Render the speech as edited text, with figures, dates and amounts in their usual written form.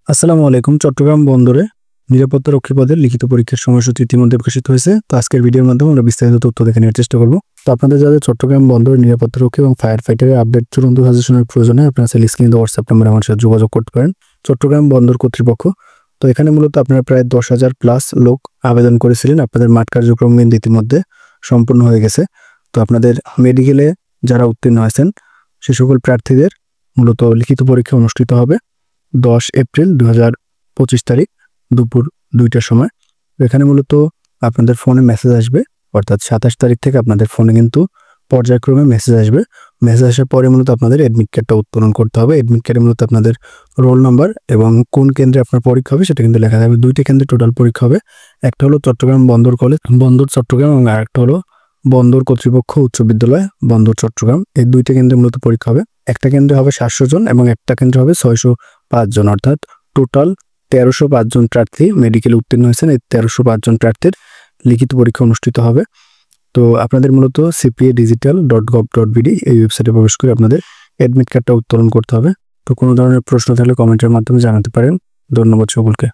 আসসালামু আলাইকুম। চট্টগ্রাম বন্দরে নিরাপত্তা রক্ষী পদের লিখিত পরীক্ষার সময়সূচি ইতিমধ্যে প্রকাশিত হয়েছে। তো আজকের ভিডিওর মাধ্যমে আমরা বিস্তারিত তথ্য দেখে নেওয়ার চেষ্টা করব। তো আপনাদের যাদের চট্টগ্রাম বন্দরের নিরাপত্তা রক্ষী এবং ফায়ার ফাইটারের আপডেট চূড়ান্ত সাজেশনের প্রয়োজনে আপনারা চাইলে স্ক্রিনে দেওয়া হোয়াটসঅ্যাপ নাম্বারে আমার সাথে যোগাযোগ করতে পারেন। চট্টগ্রাম বন্দর কর্তৃপক্ষ তো এখানে মূলত আপনারা প্রায় 10,000 প্লাস লোক আবেদন করেছিলেন। আপনাদের মাঠ কার্যক্রম কিন্তু ইতিমধ্যে সম্পূর্ণ হয়ে গেছে। তো আপনাদের মেডিকেলে যারা উত্তীর্ণ হয়েছেন সে সকল প্রার্থীদের মূলত লিখিত পরীক্ষা অনুষ্ঠিত হবে 10 এপ্রিল 2025 তারিখ দুপুর 2টার সময়। এখানে মূলত আপনাদের ফোনে মেসেজ আসবে, অর্থাৎ 27 তারিখ থেকে আপনাদের ফোনে কিন্তু পর্যায়ক্রমে মেসেজ আসবে। মেসেজ আসার পরে মূলত আপনাদের অ্যাডমিট কার্ডটা উত্তোলন করতে হবে। অ্যাডমিট কার্ডে মূলত আপনাদের রোল নাম্বার এবং কোন কেন্দ্রে আপনার পরীক্ষা হবে সেটা কিন্তু লেখা থাকবে। 2টি কেন্দ্রে টোটাল পরীক্ষা হবে। একটা হলো চট্টগ্রাম বন্দর কলেজ, বন্দর চট্টগ্রাম, এবং আরেকটা হলো বন্দর কর্তৃপক্ষ উচ্চ বিদ্যালয়, বন্দর চট্টগ্রাম। এই 2টি কেন্দ্রে মূলত পরীক্ষা হবে। একটা কেন্দ্রে হবে 700 জন এবং একটা কেন্দ্রে হবে 605 জন, অর্থাৎ টোটাল 1305 জন প্রার্থী মেডিকেলে উত্তীর্ণ হয়েছেন। এই 1305 জন প্রার্থীর লিখিত পরীক্ষা অনুষ্ঠিত হবে। তো আপনাদের মূলত cpadigital.gov.bd এই ওয়েবসাইটে প্রবেশ করে আপনাদের অ্যাডমিট কার্ডটা উত্তোলন করতে হবে। তো কোনো ধরনের প্রশ্ন থাকলে কমেন্টের মাধ্যমে জানাতে পারেন। ধন্যবাদ সকলকে।